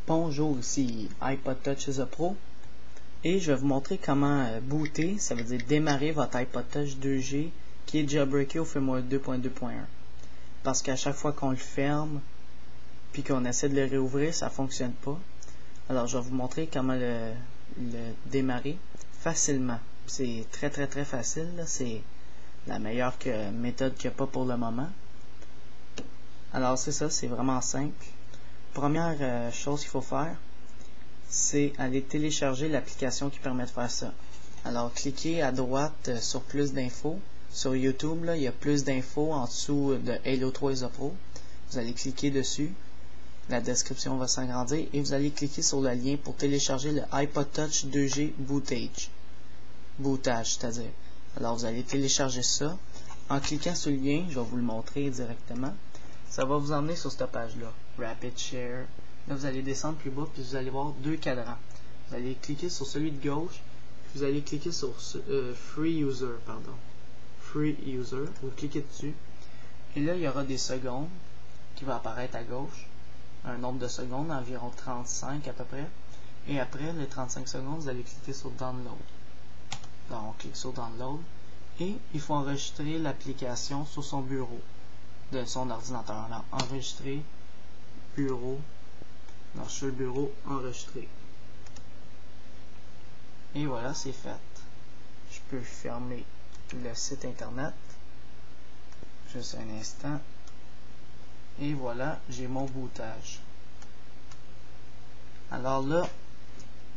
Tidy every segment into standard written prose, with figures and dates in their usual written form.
Bonjour, ici iPod Touch is a Pro et je vais vous montrer comment booter, ça veut dire démarrer votre iPod Touch 2G qui est jailbreaké au firmware 2.2.1 parce qu'à chaque fois qu'on le ferme puis qu'on essaie de le réouvrir, ça fonctionne pas. Alors je vais vous montrer comment le démarrer facilement. C'est très facile, c'est la meilleure méthode qu'il n'y a pas pour le moment. Alors c'est ça, c'est vraiment simple. Première chose qu'il faut faire, c'est aller télécharger l'application qui permet de faire ça. Alors cliquez à droite sur plus d'infos. Sur YouTube, là, il y a plus d'infos en dessous de Halo 3 is a Pro. Vous allez cliquer dessus. La description va s'agrandir et vous allez cliquer sur le lien pour télécharger le iPod Touch 2G bootage, c'est-à-dire. Alors vous allez télécharger ça. En cliquant sur le lien, je vais vous le montrer directement. Ça va vous emmener sur cette page-là. Rapid Share. Là, vous allez descendre plus bas, puis vous allez voir deux cadrans. Vous allez cliquer sur celui de gauche, puis vous allez cliquer sur Free User, Free User. Vous cliquez dessus. Et là, il y aura des secondes qui vont apparaître à gauche. Un nombre de secondes, environ 35 à peu près. Et après les 35 secondes, vous allez cliquer sur Download. Donc, on clique sur Download. Et il faut enregistrer l'application sur son bureau de son ordinateur. Alors, enregistrer, bureau. Alors, sur le bureau, enregistrer. Et voilà, c'est fait. Je peux fermer le site internet. Juste un instant. Et voilà, j'ai mon bootage. Alors là,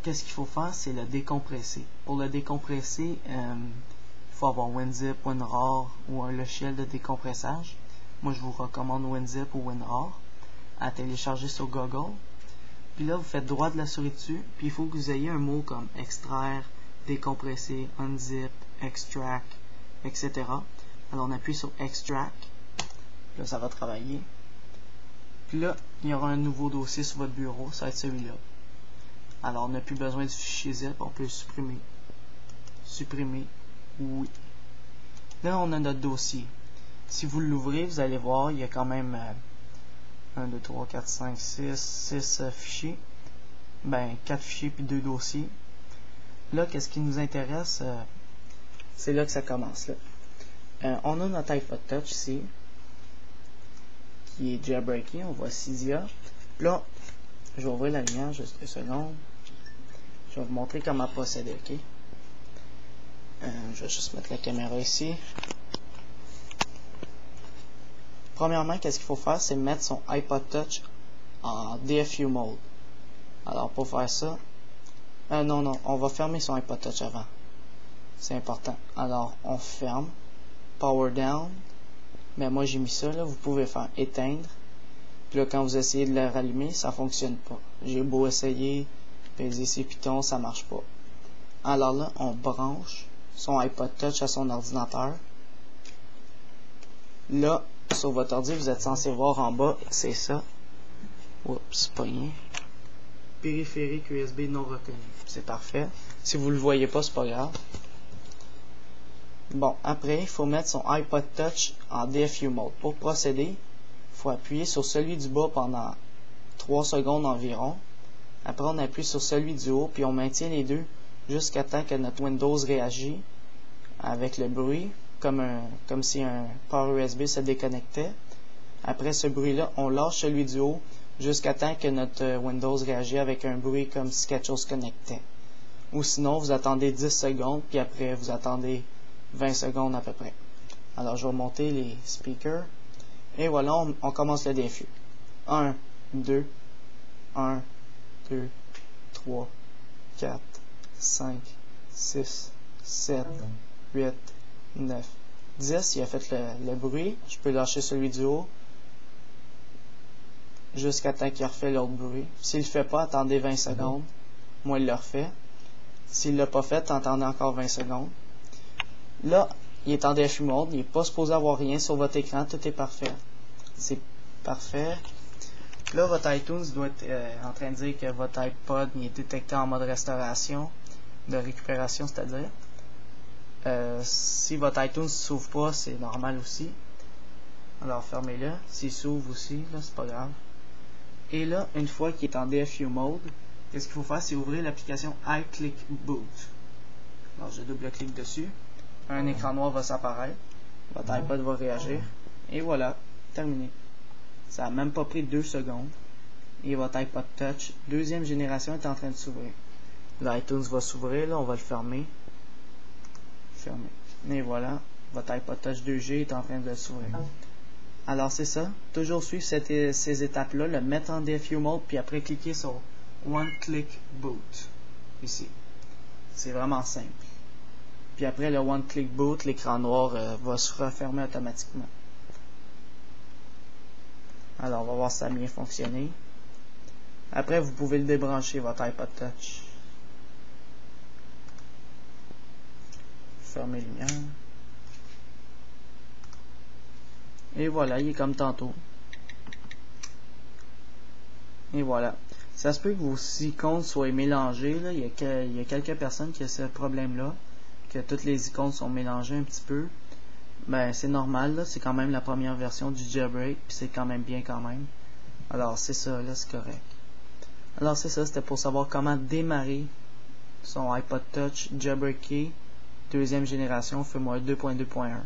qu'est-ce qu'il faut faire? C'est le décompresser. Pour le décompresser, il faut avoir WinZip, WinRAR ou un logiciel de décompressage. Moi, je vous recommande WinZip ou WinRAR à télécharger sur Google. Puis là, vous faites droit de la souris dessus. Puis il faut que vous ayez un mot comme extraire, décompresser, unzip, extract, etc. Alors, on appuie sur extract. Là, ça va travailler. Puis là, il y aura un nouveau dossier sur votre bureau. Ça va être celui-là. Alors, on n'a plus besoin du fichier zip. On peut le supprimer. Supprimer. Oui. Là, on a notre dossier. Si vous l'ouvrez, vous allez voir, il y a quand même 1, 2, 3, 4, 5, 6 fichiers. Ben, 4 fichiers puis 2 dossiers. Là, qu'est-ce qui nous intéresse? C'est là que ça commence. Là. On a notre iPod Touch ici, qui est jailbreaké. On voit Cydia. Là, je vais ouvrir la lumière juste 2 secondes. Je vais vous montrer comment procéder, ok? Je vais juste mettre la caméra ici. Premièrement, qu'est-ce qu'il faut faire? C'est mettre son iPod Touch en DFU mode. Alors, pour faire ça, non, on va fermer son iPod Touch avant. C'est important. Alors, on ferme. Power down. Mais moi, j'ai mis ça, là. Vous pouvez faire éteindre. Puis là, quand vous essayez de le rallumer, ça fonctionne pas. J'ai beau essayer, peser ses pitons, ça marche pas. Alors là, on branche son iPod Touch à son ordinateur. Là, sur votre ordi, vous êtes censé voir en bas, c'est ça. Oups, pas rien. Périphérique USB non reconnu. C'est parfait. Si vous le voyez pas, c'est pas grave. Bon, après, il faut mettre son iPod Touch en DFU mode. Pour procéder, il faut appuyer sur celui du bas pendant 3 secondes environ. Après, on appuie sur celui du haut, puis on maintient les deux jusqu'à temps que notre Windows réagit avec le bruit, comme si un Power USB se déconnectait. Après ce bruit-là, on lâche celui du haut jusqu'à temps que notre Windows réagit avec un bruit comme si quelque chose se connectait. Ou sinon, vous attendez 10 secondes, puis après, vous attendez 20 secondes à peu près. Alors, je vais monter les speakers. Et voilà, on commence le DFU. 1, 2, 1, 2, 3, 4, 5, 6, 7, 8, 9, 10. Il a fait le bruit. Je peux lâcher celui du haut jusqu'à temps qu'il refait l'autre bruit. S'il ne le fait pas, attendez 20 secondes. Moi, il le refait. S'il ne l'a pas fait, attendez encore 20 secondes. Là, il est en DFU mode. Il n'est pas supposé avoir rien sur votre écran. Tout est parfait. C'est parfait. Là, votre iTunes doit être en train de dire que votre iPod est détecté en mode restauration, de récupération, c'est-à-dire. Si votre iTunes ne s'ouvre pas, c'est normal aussi. Alors, fermez-le. S'il s'ouvre aussi, là, c'est pas grave. Et là, une fois qu'il est en DFU mode, qu'est-ce qu'il faut faire? C'est ouvrir l'application iClick Boot. Alors, je double-clique dessus. Un écran noir va s'apparaître. Votre iPod va réagir. Et voilà, terminé. Ça n'a même pas pris 2 secondes. Et votre iPod Touch, deuxième génération, est en train de s'ouvrir. L'iTunes va s'ouvrir, là, on va le fermer. Fermer. Et voilà, votre iPod Touch 2G est en train de s'ouvrir. Alors c'est ça, toujours suivre ces étapes-là, le mettre en DFU mode, puis après cliquer sur One Click Boot, ici. C'est vraiment simple. Puis après le One Click Boot, l'écran noir va se refermer automatiquement. Alors on va voir si ça a bien fonctionné. Après vous pouvez le débrancher, votre iPod Touch. Fermez les lumières. Et voilà, il est comme tantôt. Et voilà. Ça se peut que vos icônes soient mélangées. Là. Il y a quelques personnes qui ont ce problème-là. Que toutes les icônes sont mélangées un petit peu. Ben, c'est normal. C'est quand même la première version du jailbreak. Puis c'est quand même bien quand même. Alors, c'est ça. Là, c'est correct. Alors, c'est ça. C'était pour savoir comment démarrer son iPod Touch jailbreaké. Deuxième génération, firmware 2.2.1.